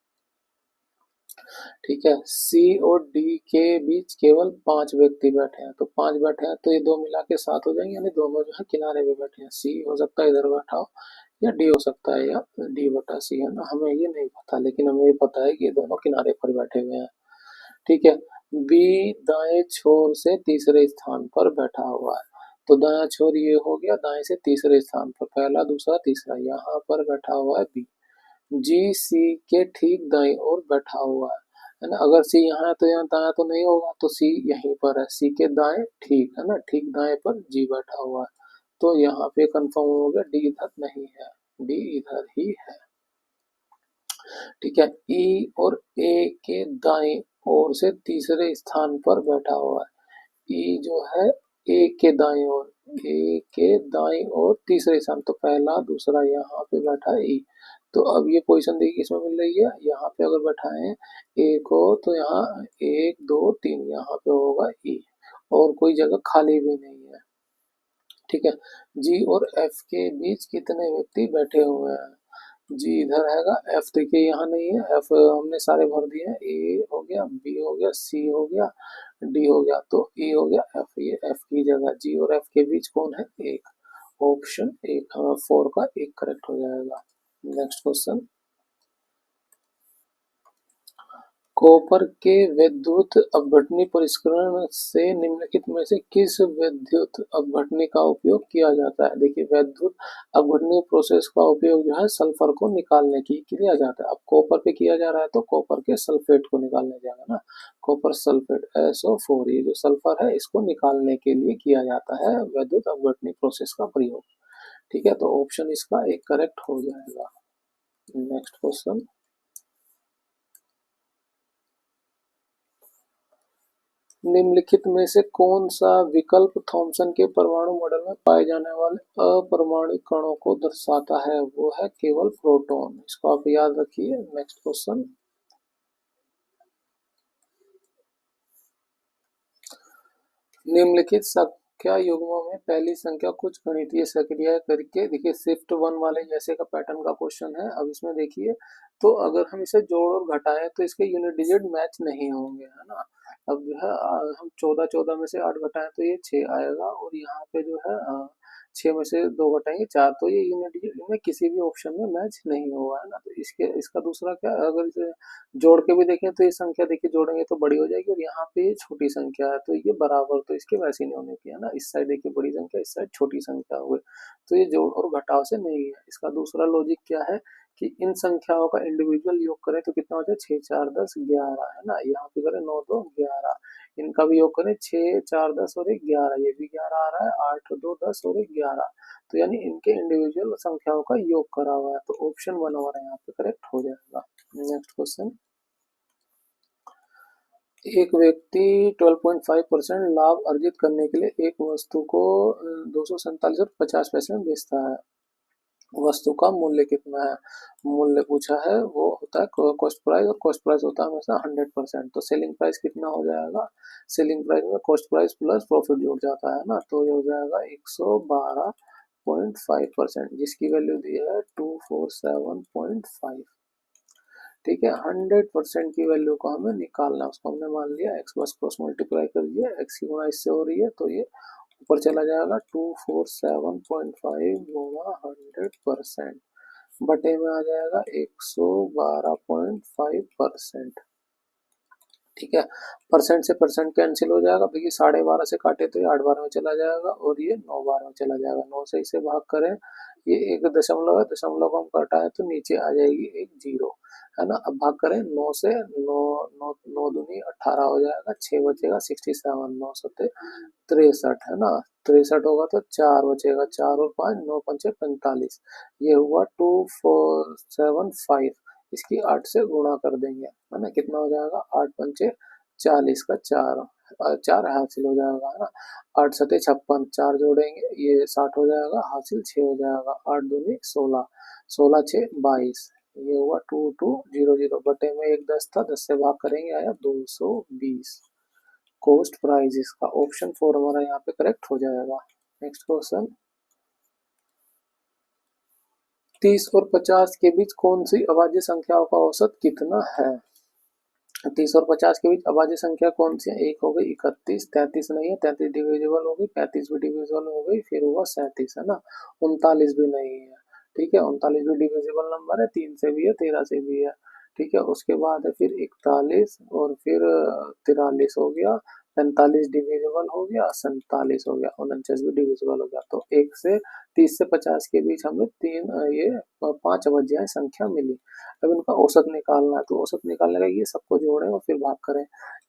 ठीक है, सी और डी के बीच केवल 5 व्यक्ति बैठे हैं, तो 5 बैठे हैं तो ये दो मिला के 7 हो जाएंगे, यानी दोनों जो है किनारे पे बैठे हैं। सी हो सकता है इधर बैठा हो, या डी हो सकता है, या डी बटा सी, है ना, हमें ये नहीं पता, लेकिन हमें ये पता है कि ये दोनों किनारे पर बैठे हुए हैं। ठीक है, बी दाएं छोर से तीसरे स्थान पर बैठा हुआ है, तो दायां छोर ये हो गया, दाएं से तीसरे स्थान पर, पहला दूसरा तीसरा, यहाँ पर बैठा हुआ है बी। जी सी के ठीक दाईं ओर बैठा हुआ है ना, अगर सी यहाँ है तो यहाँ दायां तो नहीं होगा, तो सी यहीं पर है, सी के दाएं, ठीक है ना, ठीक दाएं पर जी बैठा हुआ है, तो यहाँ पे कंफर्म हो गया डी इधर नहीं है, डी इधर ही है। ठीक है, ई और ए के दाएं ओर से तीसरे स्थान पर बैठा हुआ है, ई जो है ए के दाएं ओर, ए के दाएं ओर तीसरे स्थान, तो पहला दूसरा यहाँ पे बैठा है ई, तो अब ये पोजीशन देखिए किसमें मिल रही है, यहाँ पे अगर बैठाएं ए को तो यहाँ 1 2 3 यहाँ पे होगा ई, और कोई जगह खाली भी नहीं है। ठीक है, जी और एफ के बीच कितने व्यक्ति बैठे हुए हैं, जी इधर हैगा, एफ देखिए यहाँ नहीं है, एफ हमने सारे भर दिए हैं, ए हो गया, बी हो गया, सी हो गया, डी हो गया, तो ई हो गया, एफ, ये एफ की जगह जी और एफ के बीच कौन है, एक, ऑप्शन एक, हमें 4 का एक करेक्ट हो जाएगा। नेक्स्ट क्वेश्चन, कॉपर के विद्युत अपघटनी परिष्करण से निम्नलिखित में से किस विद्युत अपघटनी का उपयोग किया जाता है। देखिए, विद्युत अपघटनी प्रोसेस का उपयोग जो है सल्फर को निकालने की किया जाता है। अब कॉपर पे किया जा रहा है तो कॉपर के सल्फेट को निकालने जाएगा ना, कॉपर सल्फेट SO4, ये जो सल्फर है इसको निकालने के लिए किया जाता है विद्युत अपघटनी प्रोसेस का प्रयोग। ठीक है, तो ऑप्शन इसका एक करेक्ट हो जाएगा। नेक्स्ट क्वेश्चन, निम्नलिखित में से कौन सा विकल्प थॉमसन के परमाणु मॉडल में पाए जाने वाले अपर्माणिक कणों को दर्शाता है, वो है केवल प्रोटॉन, इसको आप याद रखिए। नेक्स्ट क्वेश्चन, निम्नलिखित संख्या युग्मों में पहली संख्या कुछ गणितीय सक्रिय करके, देखिए शिफ्ट 1 वाले जैसे का पैटर्न का क्वेश्चन है। अब इसमें देखिए, तो अगर हम इसे जोड़ और घटाएं तो इसके यूनिट डिजिट मैच नहीं होंगे, है ना। अब जो है हम 14 14 में से 8 घटाएं तो ये 6 आएगा, और यहाँ पे जो है 6 में से 2 घटाएंगे 4, तो ये यूनिट डिजिट में किसी भी ऑप्शन में मैच नहीं होगा, है ना। तो इसके इसका दूसरा क्या, अगर इसे जोड़ के भी देखें तो ये संख्या देखिए जोड़ेंगे तो बड़ी हो जाएगी, और यहाँ पे ये छोटी संख्या है तो ये बराबर, तो इसके वैसे नहीं होने की, है ना। इस साइड देखिए बड़ी संख्या, इस साइड छोटी संख्या हो गई, तो ये जोड़ और घटाव से नहीं है। इसका दूसरा लॉजिक क्या है कि इन संख्याओं का इंडिविजुअल योग करें तो कितना हो जाए, 6 4 10 11, है ना। यहाँ पे करें 9 2 11, इनका भी योग करें 6 4 10 और 1 11, ये भी 11 आ रहा है, 8 2 10 और 1 11, तो यानी इनके इंडिविजुअल संख्याओं का योग करा हुआ है, तो ऑप्शन 1 हमारा यहाँ पे करेक्ट हो जाएगा। नेक्स्ट क्वेश्चन, एक व्यक्ति 12.5% लाभ अर्जित करने के लिए एक वस्तु को 247.50 में बेचता है, वस्तु का मूल्य कितना है, मूल्य पूछा है, वो होता है कॉस्ट प्राइस, और कॉस्ट प्राइस होता है हमेशा 100%, तो सेलिंग प्राइस कितना हो जाएगा, सेलिंग प्राइस में कॉस्ट प्राइस प्लस प्रॉफिट जुड़ जाता है ना, तो ये हो जाएगा 112.5%, जिसकी वैल्यू दी है 247.5। ठीक है, 100% की वैल्यू को हमें निकालना है, उसको हमने मान लिया एक्स, बस क्रॉस मल्टीप्लाई कर दिया, एक्स की गुणा इससे हो रही है तो ये ऊपर चला जाएगा, 247.5 गुणा 100% बटे में आ जाएगा 112.5%। ठीक है, परसेंट से परसेंट कैंसिल हो जाएगा, देखिए 12.5 से काटे तो ये 8 बार में चला जाएगा, और ये 9 बार में चला जाएगा, 9 से इसे भाग करें, ये एक दशमलव है, दशमलव को हम घटाएं तो नीचे आ जाएगी एक जीरो, है ना। अब भाग करें 9 से, 9 9 9 दूनी 18 हो जाएगा, 6 बचेगा 67, 9 सत्ते 63, है ना, 63 होगा तो 4 बचेगा, 4 और 5 9 पंचे 45, ये हुआ 2475, इसकी 8 से गुणा कर देंगे, है ना, कितना हो जाएगा, 8 पंचे 40 का 4, 4 हासिल हो जाएगा, है ना, 8 सते 56, 4 जोड़ेंगे ये 60 हो जाएगा, हासिल 6 हो जाएगा, 8 दूनी 16, 16 6 22, ये हुआ 2200 बटे में एक 10 था, 10 से भाग करेंगे आया 220। कॉस्ट प्राइस इसका ऑप्शन 4 हमारा यहाँ पे करेक्ट हो जाएगा। नेक्स्ट क्वेश्चन, 30 और 50 के बीच कौन सी अभाज्य संख्याओं का औसत कितना है? 30 और 50 के बीच अभाज्य संख्या कौन सी है? एक हो गई 31, 33 नहीं है, 33 डिविजिबल हो गई, 35 भी डिविजिबल हो गई, फिर हुआ 37 है ना, 39 भी नहीं है। ठीक है, 39 भी डिविजिबल नंबर है, 3 से भी है, 13 से भी है। ठीक है, उसके बाद है फिर 41 और फिर 43 हो गया, 45 डिविजिबल हो गया, 47 हो गया, 49 भी डिविजिबल हो गया। तो एक से 30 से 50 के बीच हमें ये 5 अवज्ञाएं संख्या मिली। अब इनका औसत निकालना है, तो औसत निकालने का ये सबको जोड़ें और फिर भाग करें।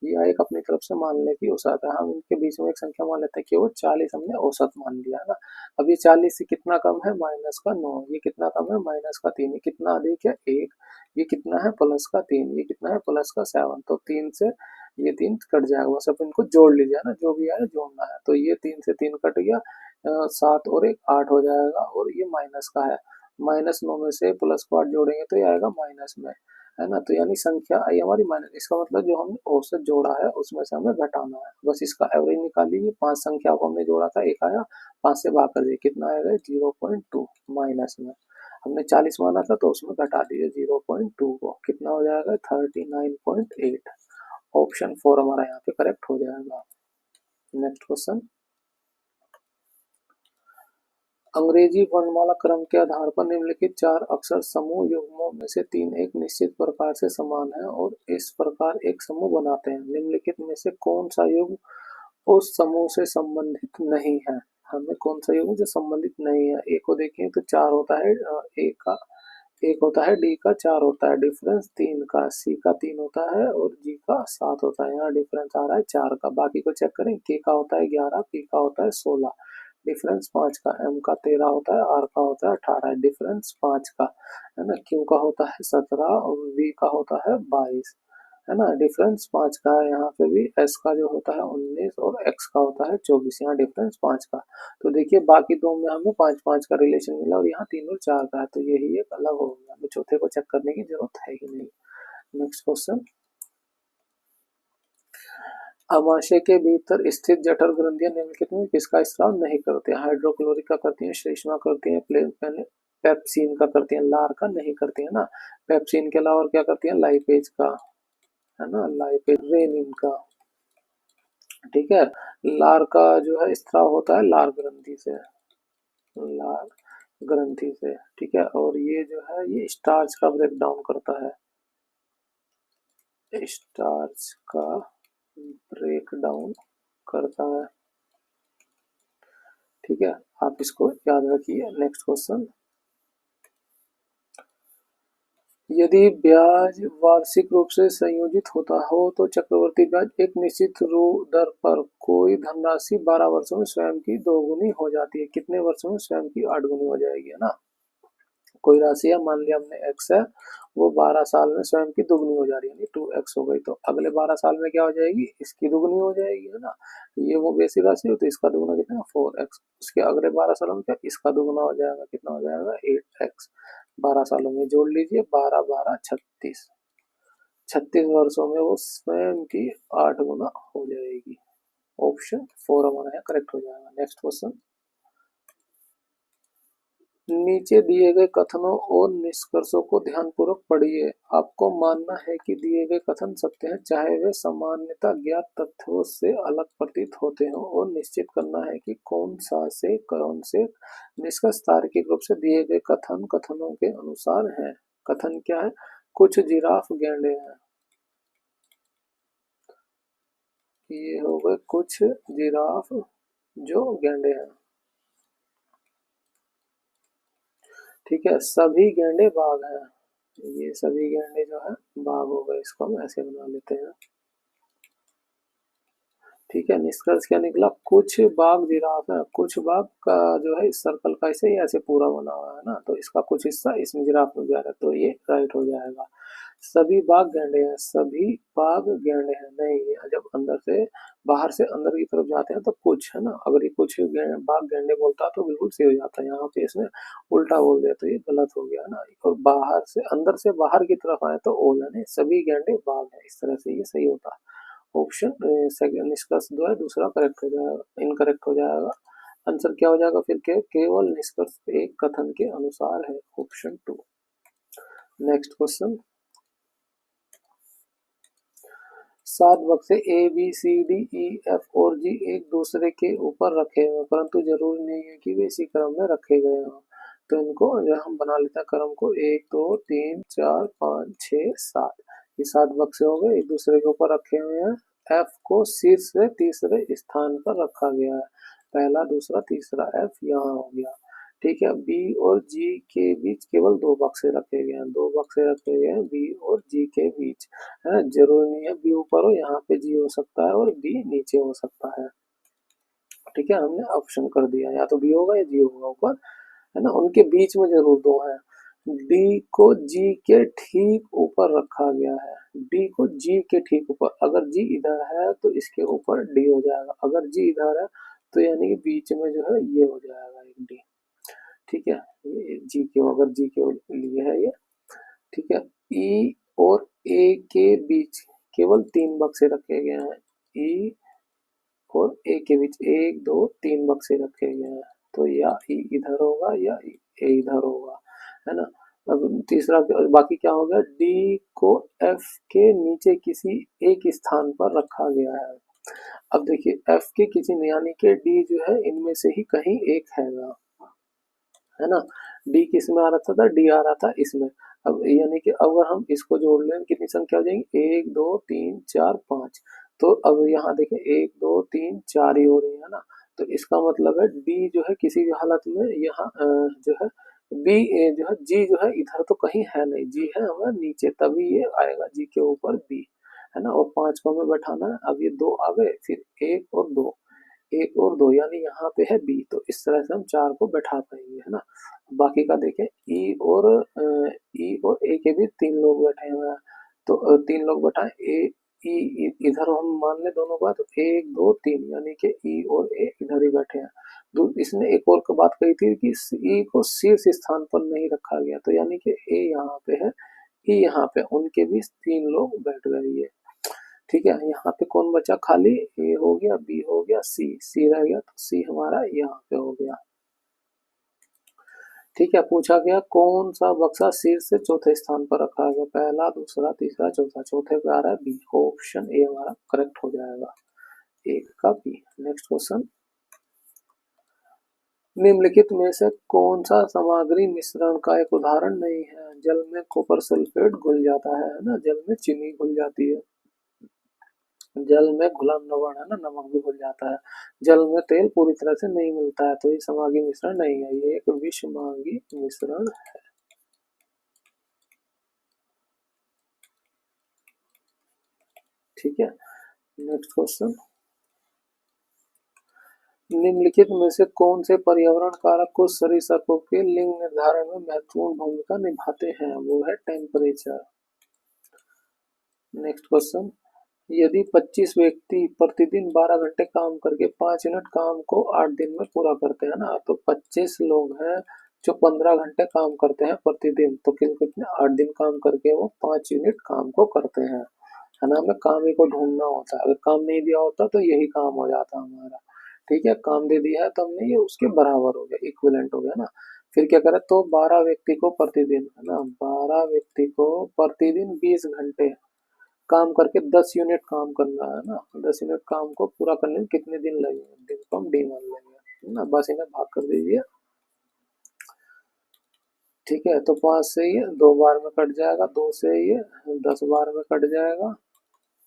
ये एक अपनी तरफ से मान ले कि औसत है, हम इनके बीच में एक संख्या मान लेते हैं कि वो 40 हमने औसत मान लिया है ना। अब ये 40 से कितना कम है? माइनस का 9। ये कितना कम है? माइनस का 3। ये कितना अधिक है? 1। ये कितना है? प्लस का 3। ये कितना है? प्लस का 7। तो 3 से ये 3 कट जाएगा, बस अब इनको जोड़ लीजिए ना, जो भी आया जोड़ना है। तो ये 3 से 3 कट गया, 7 और 1 8 हो जाएगा, और ये माइनस का है। -9 में से प्लस को 8 जोड़ेंगे तो ये आएगा माइनस में, है ना। तो यानी संख्या आई हमारी माइनस, इसका मतलब जो हमने औसत जोड़ा है उसमें से हमें घटाना है। बस इसका एवरेज निकाल लीजिए। 5 संख्या को हमने जोड़ा था, एक आया, 5 से भाग कर दिए, कितना आएगा? 0.2 माइनस में। हमने 40 माना था तो उसमें घटा दिए 0.2 को, कितना हो जाएगा? 39.8। ऑप्शन 4 हमारा यहाँ पे करेक्ट हो जाएगा। नेक्स्ट क्वेश्चन, अंग्रेजी वर्णमाला क्रम के आधार पर निम्नलिखित 4 अक्षर समूह युग्मों में से 3 एक निश्चित प्रकार से समान हैं और इस प्रकार एक समूह बनाते हैं। निम्नलिखित में से कौन सा युग्म उस समूह से संबंधित नहीं है? हमें कौन सा युग्म जो संबंधित नहीं है? ए को देखें तो 4 होता है, ए का 1 होता है, डी का 4 होता है, डिफरेंस 3 का, सी का 3 होता है और जी का 7 होता है। यहाँ डिफरेंस आ रहा है 4 का। बाकी को चेक करें, के का होता है 11, पी का होता है 16, डिफरेंस 5 का, एम का 13 होता है, आर का होता है 18, डिफरेंस 5 का, है ना। क्यू का होता है 17 और वी का होता है 22, है ना, डिफरेंस 5 का है। यहाँ पे भी एस का जो होता है 19 और एक्स का होता है 24, यहाँ डिफरेंस 5 का। तो देखिए बाकी दो में हमें 5-5 का रिलेशन मिला और यहाँ 3 और 4 का है, तो यही एक अलग हो गया। हमें चौथे को चेक करने की जरूरत है ही नहीं। नेक्स्ट क्वेश्चन, अमाशय के भीतर स्थित जठर ग्रंथियां निम्नलिखित में किसका स्राव नहीं करती हैं? हाइड्रोक्लोरिक का करती हैं, श्लेष्मा करती हैं, पेप्सिन का करती हैं, लार का नहीं करती है ना। पेप्सिन के अलावा और क्या करती है? लाइपेज का, है ना, लाइपेज, रेनिन का। ठीक है, लार का जो है स्राव होता है लार ग्रंथि से, लार ग्रंथि से। ठीक है, और ये जो है ये स्टार्च का ब्रेक डाउन करता है, स्टार्च का ब्रेक डाउन करता है। ठीक है, आप इसको याद रखिए। नेक्स्ट क्वेश्चन, यदि ब्याज वार्षिक रूप से संयोजित होता हो तो चक्रवर्ती ब्याज एक निश्चित दर पर कोई धनराशि 12 वर्षों में स्वयं की दोगुनी हो जाती है। कितने वर्षों में स्वयं की 8 गुनी हो जाएगी, है ना। कोई राशि है, मान लिया हमने एक्स है, वो 12 साल में स्वयं की दुगनी हो जा रही है, 2x हो गई। तो अगले 12 साल में क्या हो जाएगी? इसकी दुगनी हो जाएगी, है ना। ये वो बेसिक राशि हो तो इसका दुगना कितना? 4x। उसके अगले 12 सालों में क्या? इसका दुगना हो जाएगा, कितना हो जाएगा? 8x। 12 सालों में जोड़ लीजिए, 12 12 36, 36 वर्षों में वो स्वयं की 8 गुना हो जाएगी। ऑप्शन 4 हमारा यहाँ करेक्ट हो जाएगा। नेक्स्ट क्वेश्चन, नीचे दिए गए कथनों और निष्कर्षों को ध्यानपूर्वक पढ़िए। आपको मानना है कि दिए गए कथन सत्य हैं, चाहे वे सामान्यतः ज्ञात तथ्यों से अलग प्रतीत होते हों, और निश्चित करना है कि कौन से निष्कर्ष तार्किक रूप से दिए गए कथनों के अनुसार हैं। कथन क्या है? कुछ जिराफ गैंडे हैं, ये हो गए कुछ जिराफ जो गैंडे हैं। ठीक है, सभी गैंडे बाघ हैं, ये सभी गैंडे जो है बाघ हो गए, इसको हम ऐसे बना लेते हैं। ठीक है, निष्कर्ष क्या निकला? कुछ बाघ जिराफ है, कुछ बाघ का जो है इस सर्कल का ऐसे ही ऐसे पूरा बना हुआ है ना, तो इसका कुछ हिस्सा इसमें जिराफ में भी आ रहा है, तो ये राइट हो जाएगा। सभी बाघ गैंडे हैं, सभी बाघ गैंडे हैं नहीं है। जब अंदर से बाहर से अंदर की तरफ जाते हैं तो कुछ है ना, अगर ये कुछ बाघ गैंडे बोलता तो बिल्कुल सही हो जाता है। यहाँ पे इसने उल्टा बोल दिया तो ये गलत हो गया ना। और बाहर से अंदर से बाहर की तरफ आए तो ओल है, नहीं सभी गैंडे बाघ है, इस तरह से ये सही होता है। ऑप्शन सेकंड निष्कर्ष दो है, दूसरा करेक्ट हो जाएगा, इनकरेक्ट हो जाएगा। आंसर क्या हो जाएगा फिर के केवल निष्कर्ष एक कथन के अनुसार है, ऑप्शन टू। नेक्स्ट क्वेश्चन, 7 बक्से A B C D E F और जी एक दूसरे के ऊपर रखे हुए हैं, परंतु जरूरी नहीं है कि वे इसी क्रम में रखे गए हों। तो इनको जो हम बना लेते हैं क्रम को, 1 2 3 4 5 6 7। ये 7 बक्से हो गए, एक दूसरे के ऊपर रखे हुए हैं। एफ को शीर्ष से तीसरे स्थान पर रखा गया है, पहला दूसरा तीसरा एफ यहाँ हो गया। ठीक है, बी और जी के बीच केवल 2 बक्से रखे गए हैं, 2 बक्से रखे गए हैं बी और जी के बीच, है। जरूरी नहीं है बी ऊपर हो, यहाँ पे जी हो सकता है और बी नीचे हो सकता है। ठीक है, हमने ऑप्शन कर दिया, या तो बी होगा या जी होगा ऊपर, है ना। उनके बीच में जरूर दो है। डी को जी के ठीक ऊपर रखा गया है, डी को जी के ठीक ऊपर। अगर जी इधर है तो इसके ऊपर डी हो जाएगा, अगर जी इधर है तो यानी कि बीच में जो है ये हो जाएगा एक डी। ठीक है, ये जी के अगर जी के लिए है ये। ठीक है, ई और ए के बीच केवल 3 बक्से रखे गए हैं, ई और ए के बीच 1 2 3 बक्से रखे गए हैं। तो या ई इधर होगा या ए इधर होगा, है ना। अब तीसरा बाकी क्या हो गया, डी को एफ के नीचे किसी एक स्थान पर रखा गया है। अब देखिए एफ के किसी यानी कि डी जो है इनमें से ही कहीं एक है, है ना। डी किस में आ रहा था, डी आ रहा था इसमें। अब यानी कि अगर हम इसको जोड़ लें कितनी संख्या हो जाएगी, 1 2 3 4 5। तो अब यहाँ देखें 1 2 3 4 ही हो रही है ना। तो इसका मतलब है डी जो है किसी भी हालत में यहाँ जो है बी ए जो है जी जो है इधर तो कहीं है नहीं, जी है हमारा नीचे, तभी ये आएगा जी के ऊपर बी, है ना। और 5 को हमें बैठाना है। अब ये 2 आ गए, फिर 1 और 2, 1 और 2 यानी यहाँ पे है बी, तो इस तरह से हम 4 को बैठा पाएंगे, है ना। बाकी का देखें ई और ए के भी 3 लोग बैठे हुए हैं, तो 3 लोग बैठा ए ई इधर हम मान ले दोनों का, तो 1 2 3 यानी कि ई और ए इधर ही बैठे हैं। इसने एक और बात कही थी कि ई को शीर्ष स्थान पर नहीं रखा गया, तो यानी कि ए यहाँ पे है, ई यहाँ पे, उनके बीच 3 लोग बैठ गए ये। ठीक है, यहाँ पे कौन बचा खाली, ए हो गया, बी हो गया, सी सी रह गया, तो सी हमारा यहाँ पे हो गया। ठीक है, पूछा गया कौन सा बक्सा शीर्ष से चौथे स्थान पर रखा गया, पहला दूसरा तीसरा चौथा, चौथे पे आ रहा है बी, ऑप्शन ए हमारा करेक्ट हो जाएगा, एक का बी। नेक्स्ट क्वेश्चन, निम्नलिखित में से कौन सा सामग्री मिश्रण का एक उदाहरण नहीं है। जल में कॉपर सल्फेट घुल जाता है ना, जल में चीनी घुल जाती है, जल में घुला लवण है ना, नमक भी घुल जाता है, जल में तेल पूरी तरह से नहीं मिलता है, तो ये समांगी मिश्रण नहीं है, ये एक विषमांगी मिश्रण है। ठीक है, नेक्स्ट क्वेश्चन, निम्नलिखित में से कौन से पर्यावरण कारक कुछ सरीसृपों के लिंग निर्धारण में महत्वपूर्ण भूमिका निभाते हैं, वो है टेम्परेचर। नेक्स्ट क्वेश्चन, यदि 25 व्यक्ति प्रतिदिन 12 घंटे काम करके 5 यूनिट काम को 8 दिन में पूरा करते हैं ना, तो 25 लोग हैं जो 15 घंटे काम करते हैं प्रतिदिन, तो कितने 8 दिन काम करके वो 5 यूनिट काम को करते हैं, है ना। हमें काम ही को ढूंढना होता है, अगर काम नहीं दिया होता तो यही काम हो जाता हमारा। ठीक है, काम दे दिया है तो हमने ये उसके बराबर हो गया, इक्विवेलेंट हो गया ना। फिर क्या करें, तो 12 व्यक्ति को प्रतिदिन, है ना, 12 व्यक्ति को प्रतिदिन 20 घंटे काम करके 10 यूनिट काम करना है ना, 10 यूनिट काम को पूरा करने में कितने दिन लगेंगे, दिन को हम डी मान लेंगे, है ना। बस इन्हें भाग कर दीजिए। ठीक है, तो 5 से ये 2 बार में कट जाएगा, 2 से ये 10 बार में कट जाएगा,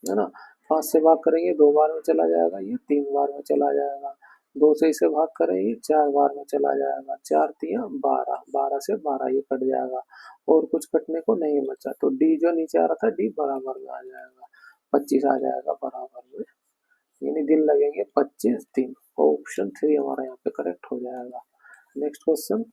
है ना। 5 से भाग करेंगे 2 बार में चला जाएगा, ये 3 बार में चला जाएगा, 2 से इसे भाग करेंगे 4 बार में चला जाएगा, 4 तिया 12, 12 से 12 ये कट जाएगा, और कुछ कटने को नहीं बचा, तो डी जो नीचे आ रहा था डी बराबर में आ जाएगा, 25 आ जाएगा बराबर में, यानी दिन लगेंगे 25 दिन, ऑप्शन 3 हमारा यहाँ पे करेक्ट हो जाएगा। नेक्स्ट क्वेश्चन,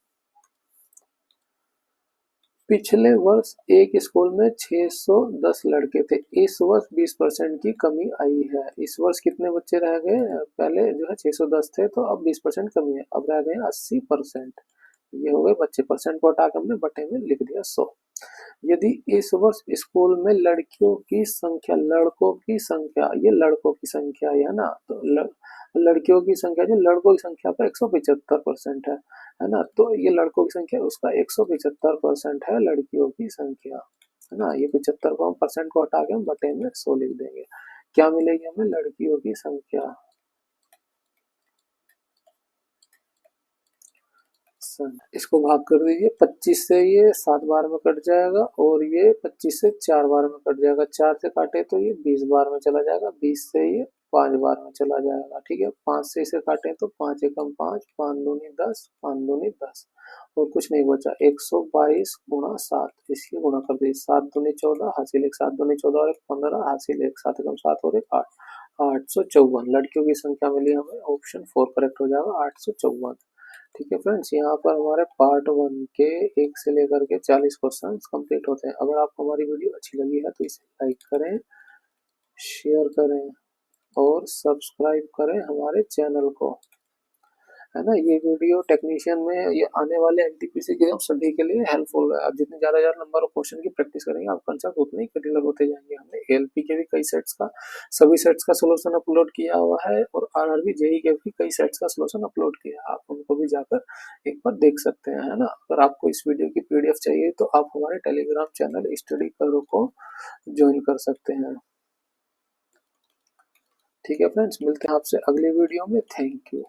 पिछले वर्ष एक स्कूल में 610 लड़के थे, इस वर्ष 20% की कमी आई है। इस वर्ष कितने बच्चे रह गए? पहले जो है 610 थे, तो अब 20% कमी है, अब रह गए 80%। ये हो गए बच्चे, परसेंट को हटा के हमने बटे में लिख दिया 100। यदि इस वर्ष स्कूल में लड़कियों की संख्या, लड़कों की संख्या, ये लड़कों की संख्या है ना, तो लड़कियों की संख्या जो लड़कों की संख्या का 175% है ना, तो ये लड़कों की संख्या उसका 175% है लड़कियों की संख्या, है ना। ये 75 को हम परसेंट को हटा के हम बटे में 100 लिख देंगे। क्या मिलेगी हमें? लड़कियों की संख्या। इसको भाग कर दीजिए, 25 से ये 7 बार में कट जाएगा और ये 25 से 4 बार में कट जाएगा, 4 से काटे तो ये 20 बार में चला जाएगा, 20 से ये 5 बार में चला जाएगा, ठीक है। 5 से इसे काटे तो 5 एकम 5, 5 दूनी 10, 5 दूनी 10 और कुछ नहीं बचा। 122 गुणा 7, इसकी गुणा कर दीजिए, 7 दूनी 14, हासिल एक, 7 दूनी 14 और एक 15, हासिल एक, 7 एकम 7 और एक 8, 854 लड़कियों की संख्या मिली हमें। ऑप्शन 4 करेक्ट हो जाएगा, 854। ठीक है फ्रेंड्स, यहाँ पर हमारे पार्ट 1 के 1 से लेकर के 40 क्वेश्चन कंप्लीट होते हैं। अगर आपको हमारी वीडियो अच्छी लगी है तो इसे लाइक करें, शेयर करें और सब्सक्राइब करें हमारे चैनल को, है ना। ये वीडियो टेक्नीशियन में ये आने वाले एनटीपीसी के हम सभी के लिए हेल्पफुल है। आप जितने ज़्यादा ज़्यादा नंबर ऑफ क्वेश्चन की प्रैक्टिस करेंगे आप कंसेप्ट उतने ही क्लियर होते जाएंगे। हमने एएलपी के भी कई सेट्स का, सभी सेट्स का सोल्यूशन अपलोड किया हुआ है और आरआरबी जेई के भी कई सेट्स का सोल्यूशन अपलोड किया है, आप उनको भी जाकर एक बार देख सकते हैं, है ना। अगर आपको इस वीडियो की पीडीएफ चाहिए तो आप हमारे टेलीग्राम चैनल स्टडी करो को ज्वाइन कर सकते हैं। ठीक है फ्रेंड्स, मिलते हैं आपसे अगली वीडियो में। Thank you.